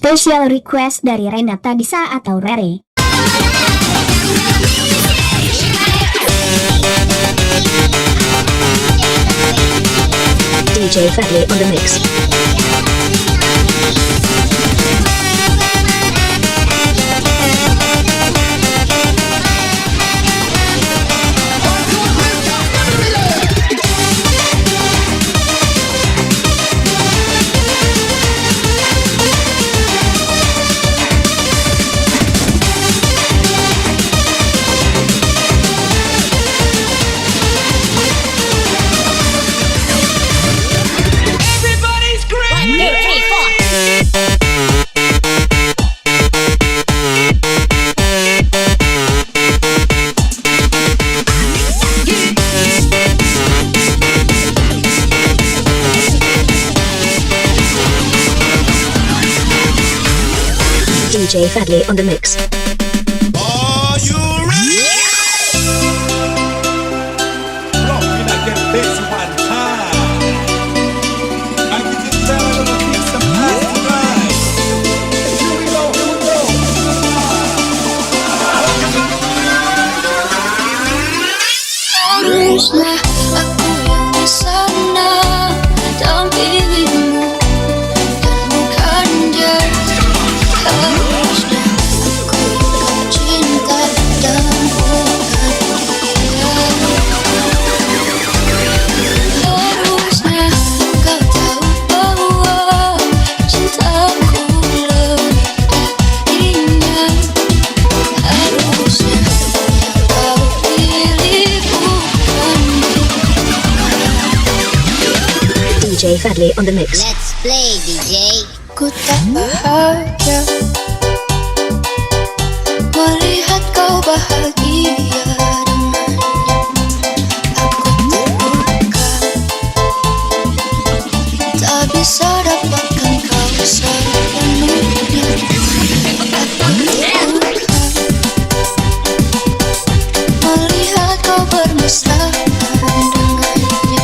Special request dari Renata Disa atau Rere. DJ Fadli on the mix. DJ Fadli on the mix. Are you ready? Bro, you not get busy one time. I can just tell I'm gonna kick some ass tonight. Here we go, here we go. Harusnya aku yang di sana dampingimu dan bukan dia. Harusnya aku yang kau cinta dan bukan dia. Harusnya kau tahu bahwa cintaku lebih darinya. Harusnya yang kau pilih bukan dia. DJ Fadli on the mix. Let's play, DJ. Ku tak bahagia melihat kau bahagia dengannya. Aku terluka, tak bisa dapatkan kau sepenuhnya. Aku terluka melihat kau bermesraan dengannya.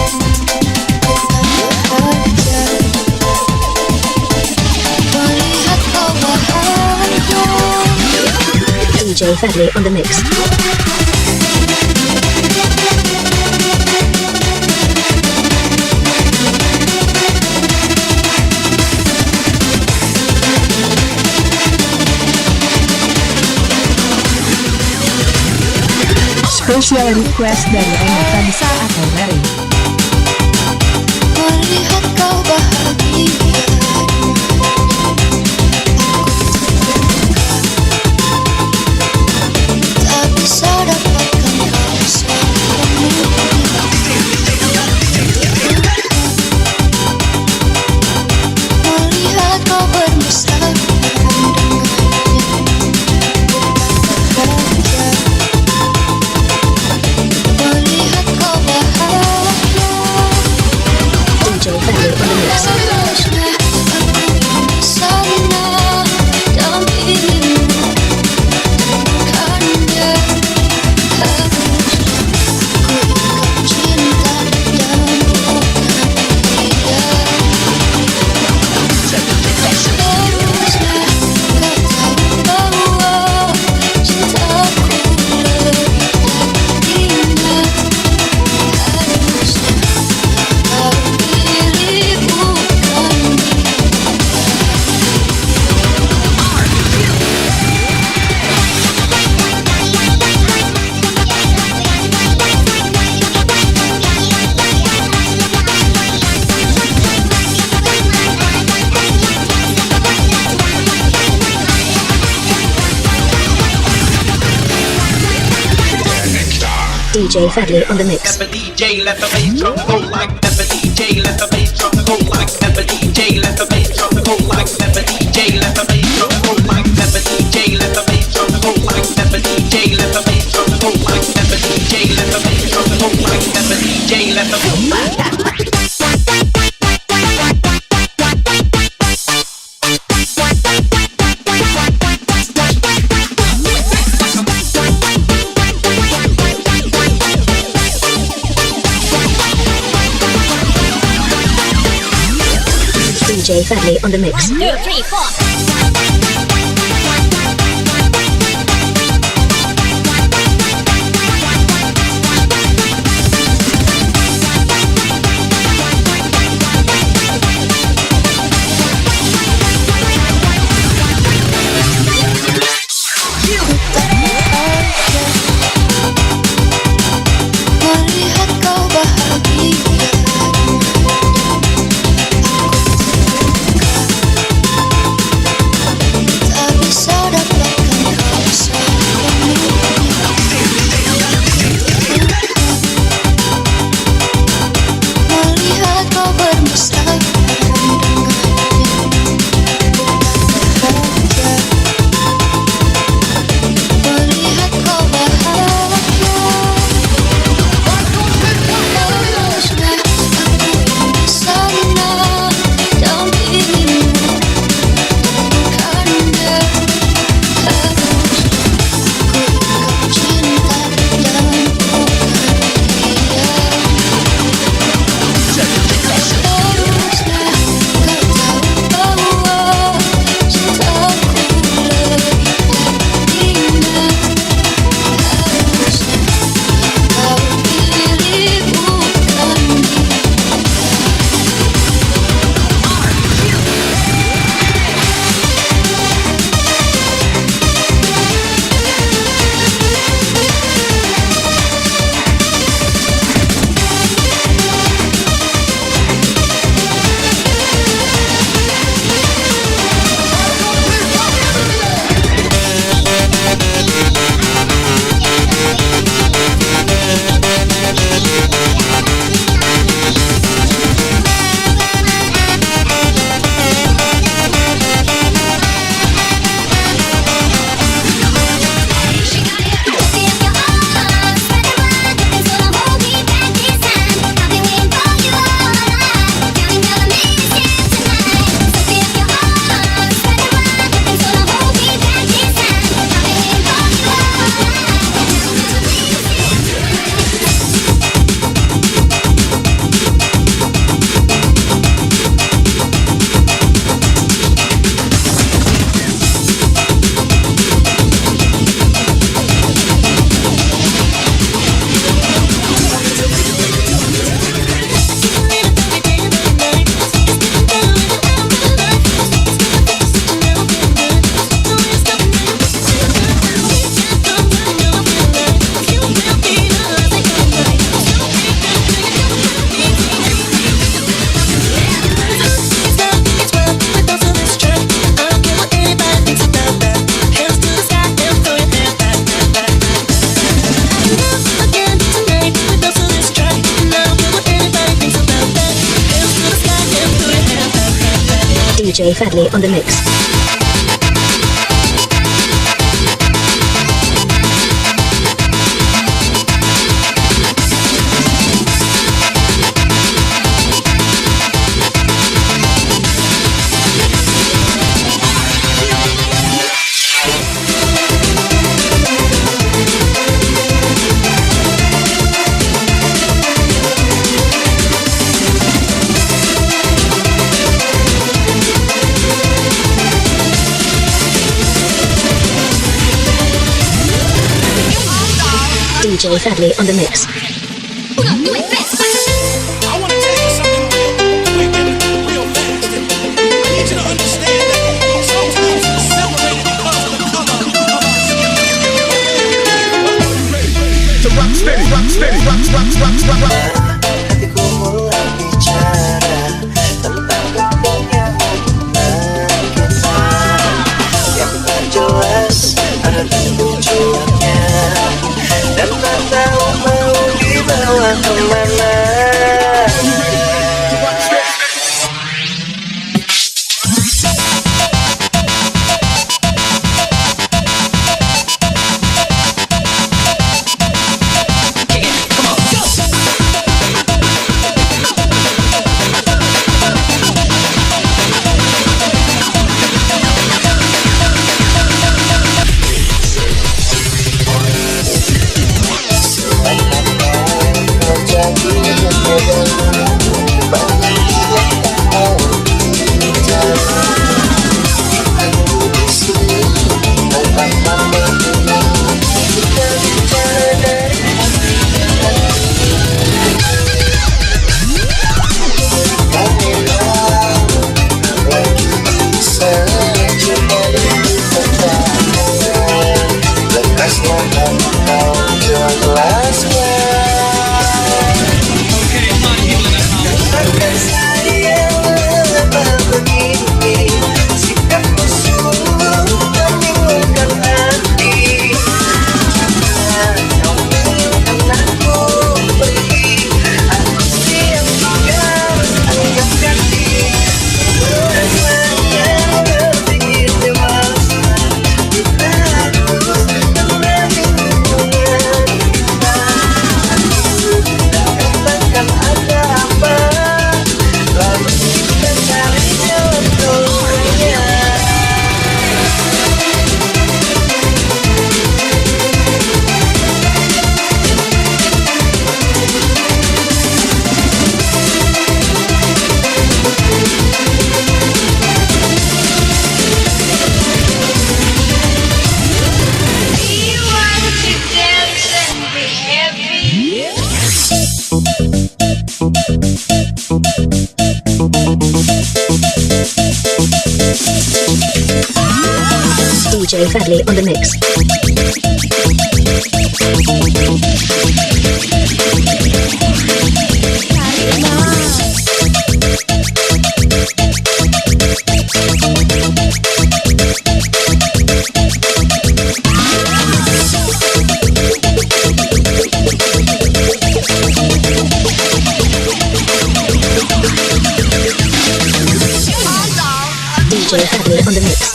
Ku tak bahagia melihat kau bahagia. DJ Fadli on the mix. Special request dari Renata Disa atau Rere. Melihat kau bahagia, tak bisa dapatkan kau sepenuhnya. Melihat kau bermesraan dengannya. Bahagia melihat kau bahagia. DJ Fadli on the mix. Harusnya aku yang di sana dampingimu dan bukan dia. Harusnya aku yang kau cinta dan bukan dia. Harusnya kau tahu bahwa cintaku lebih darinya. Harusnya kau pilih bukan dia. DJ Fadli on the mix. Never DJ, let the bass drum go like never DJ, let the bass drum go like never DJ, let the bass drum go like never DJ, let the bass drum go like never DJ, let the bass drum go like never DJ, let the bass drum go like never DJ, let the bass drum go like never DJ, let the DJ Fadli on the mix. 2, 3, 4. DJ Fadley on the mix. DJ Fadley on the mix. I want to tell you something real quick and real fast. I need you to understand that sometimes we're separated because of the color of our skin. To rock steady, rock steady, rock. Hatiku mulai bicara tentang kepenyaman kita yang tak jelas ada tujuannya dan tak tahu mau dibawa kemana. DJ Fadley on the mix. DJ Fadley on the mix.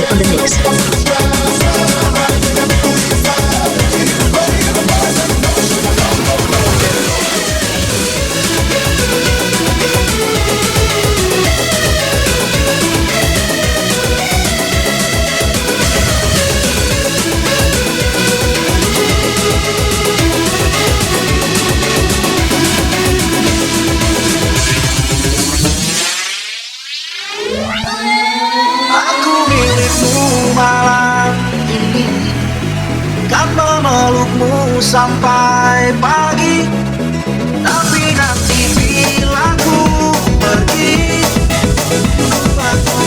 Fadli on the mix. Aku milikmu malam ini, kan memelukmu sampai pagi. Tapi nanti bila ku pergi, aku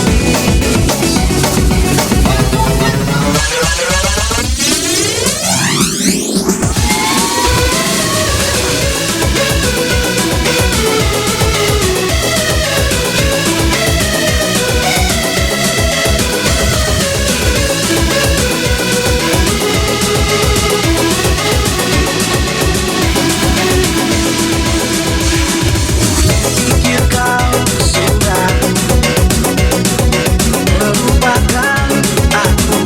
pikir kau sudah melupakan aku.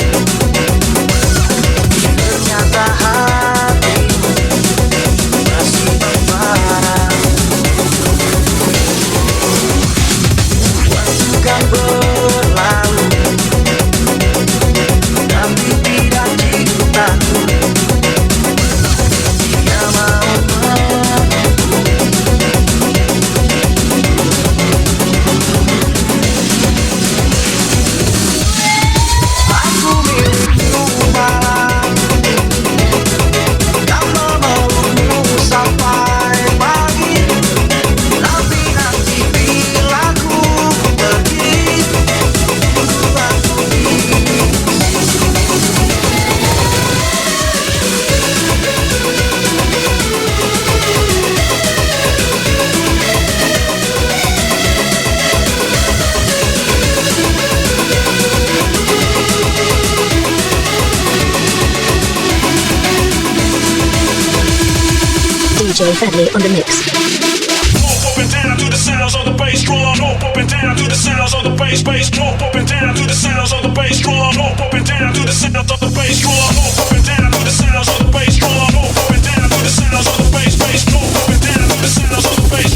Ternyata hatimu masih membara. Waktu kan berlalu, tapi tidak cintaku. Dia mau aku milikmu malam ini, kan memelukmu sampai pagi. Tapi nanti bila ku pergi, aku DJ Fadli on the mix. Up and down to the sounds of the bass drum. Up and down to the sounds of the bass drum. Up and down to the sounds of the bass drum. Up and down to the sounds of the bass drum. Up and down to the sounds of the bass drum. Up and down to the sounds of the bass drum. Up and down to the sounds of the bass drum. Up and down to the sounds of the bass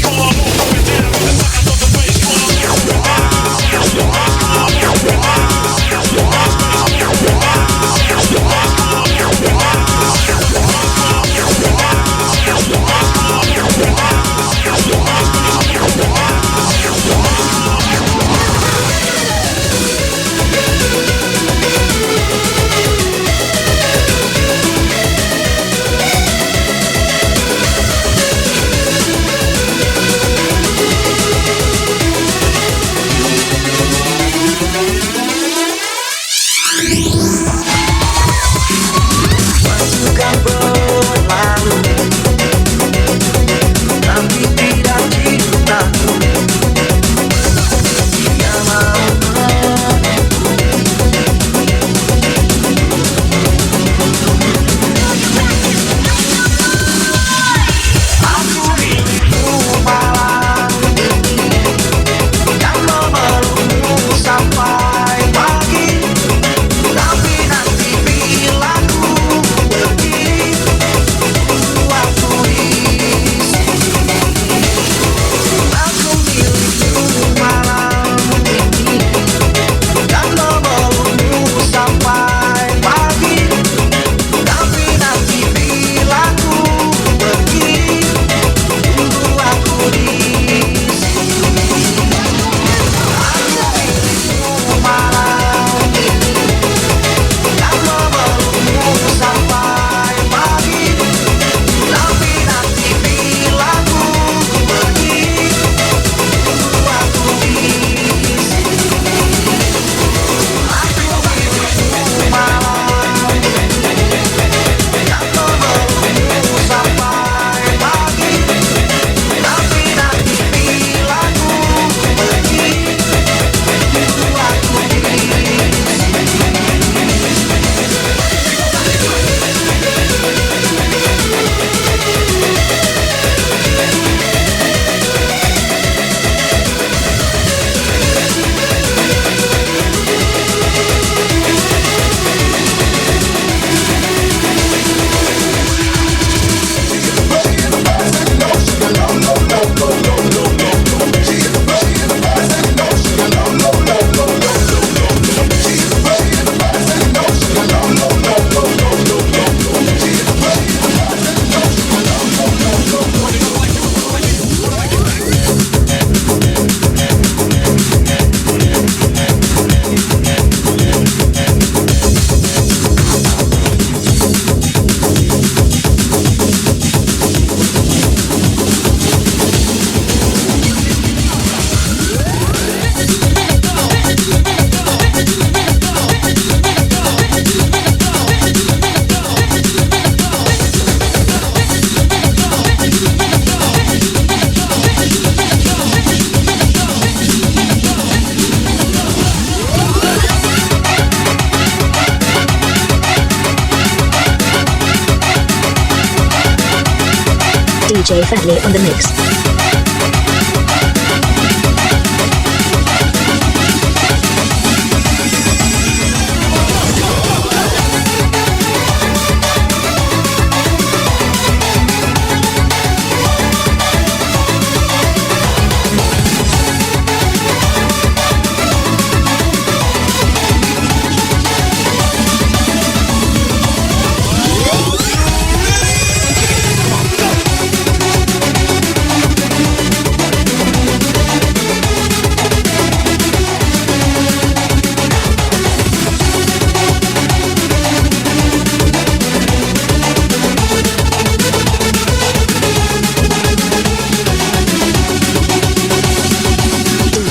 DJ Fadley on the mix.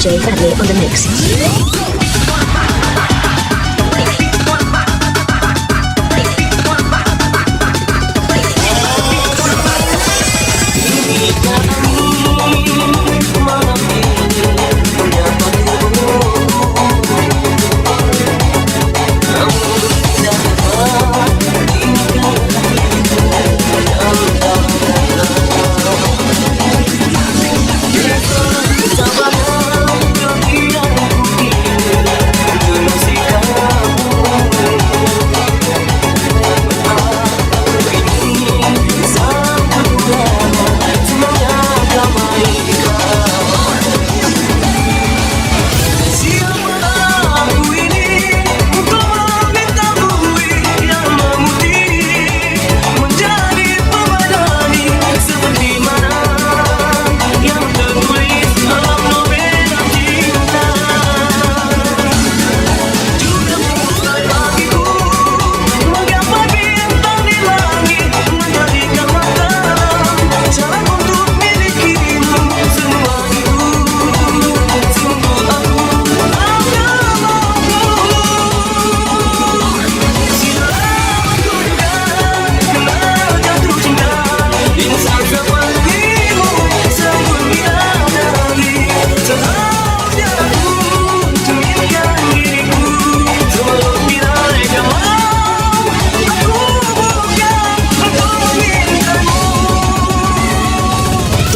DJ Fadley on the mix.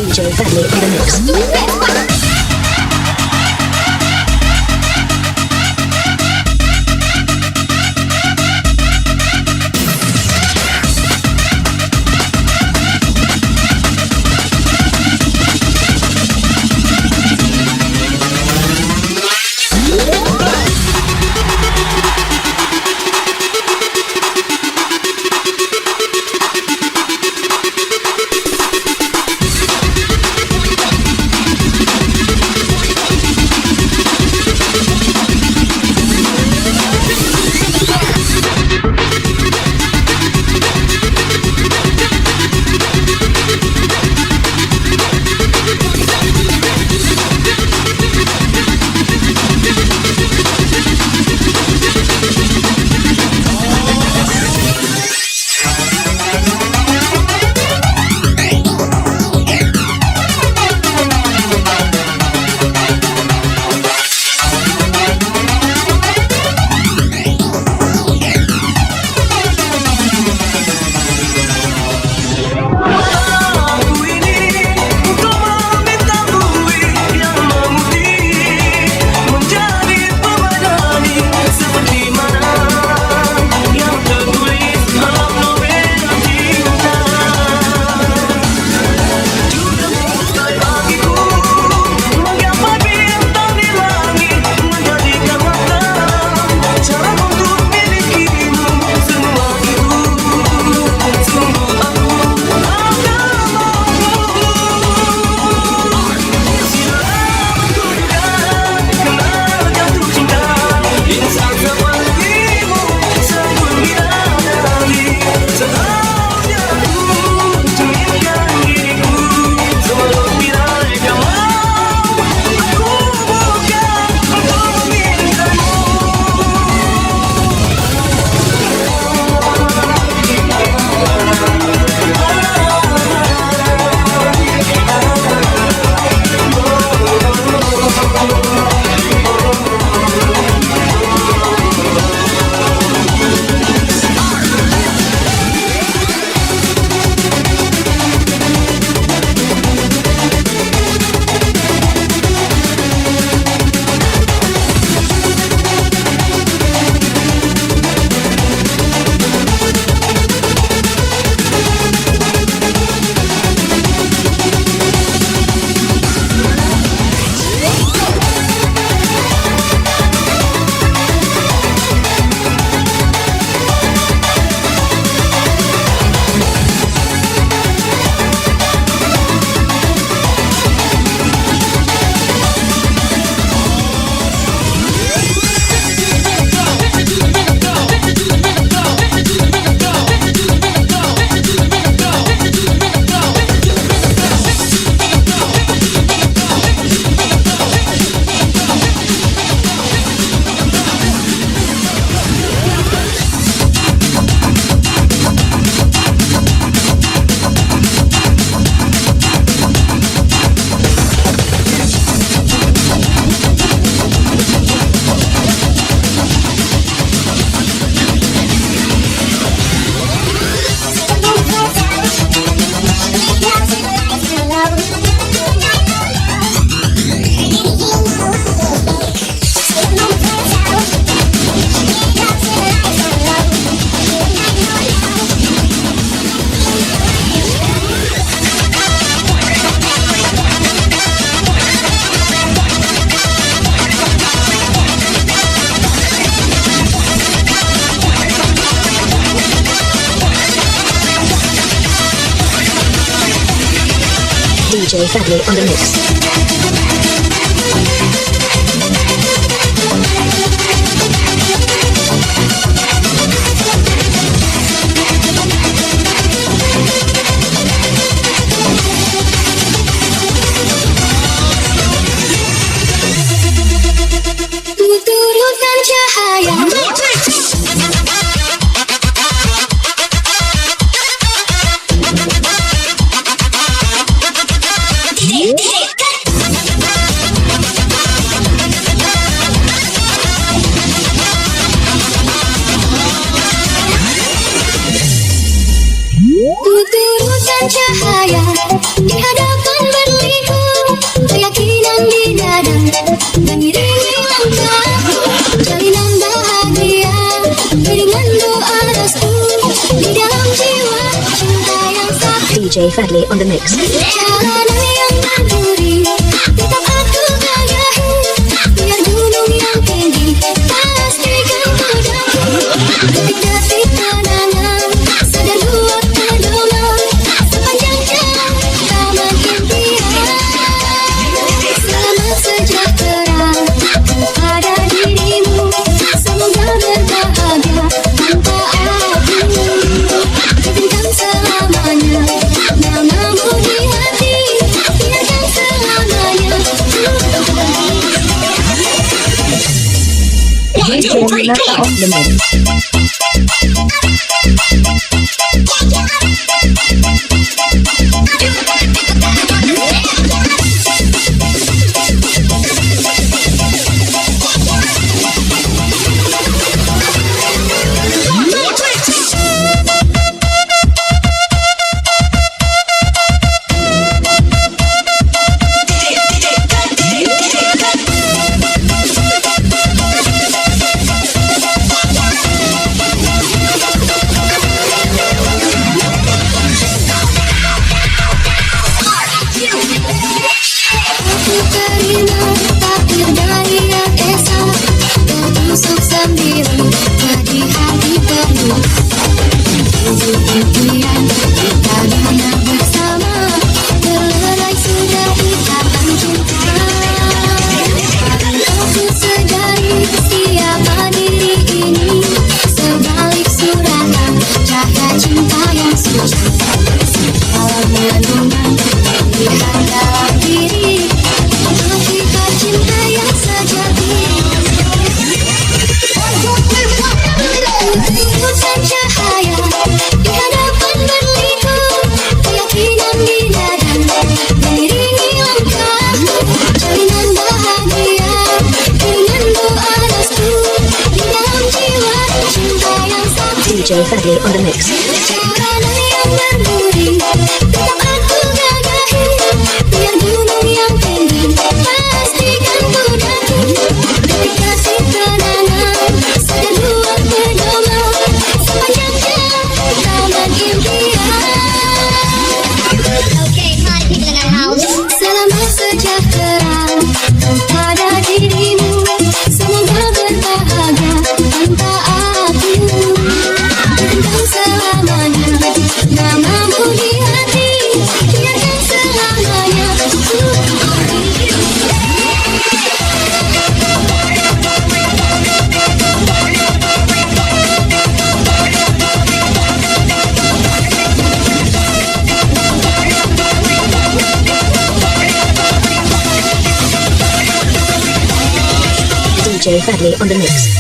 DJ Fadley on the mix. DJ Fadley on the mix. Turunkan cahaya. Turunkan cahaya di hadapan berliku, keyakinan di dada mengiringi langkahku, jalinan bahagia dengan doa restu di dalam jiwa, cinta yang sakti. DJ Fadley on the mix. Jalanan yang berduri tetap aku gayahi, biar gunung yang tinggi pastikan ku daki. Detik-detik kenangan sadar buat pedoman sepanjang jalan taman impian. Selamat sejahtera pada dirimu, semoga berbahagia tanpa aku. Bentang selamanya namamu di hati, biarkan selamanya. DJ Renata on the mix. Aku terima takdir dari yang esa, tertusuk sendiri jadi hati penuh. Tujuh impian kita dunia bersama, terlerai sudah ikatan cinta. Aku sedari siapa diri ini, sebalik suratan cahaya cinta yang suci. Segala kandungan lihat dalam diri, hakikat cinta yang sejati. Turunkan cahaya di hadapan berliku, keyakinan di dada mengiringi langkahku, jalinan bahagia dengan doa restu di dalam jiwa, cinta yang sakti. DJ Fadley on the mix. Jalanan yang berduri tetap aku gagahi, biar gunung yang tinggi pastikan ku daki. Detik-detik kenangan sadar buat pedoman sepanjang jalan taman impian. Okay, party people in the house. Selamat sejahtera pada dirimu, semoga berbahagia tanpa aku. Bentang selamanya namamu di hati, biarkan selamanya. DJ Fadley on the mix.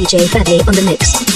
DJ Fadli on the mix.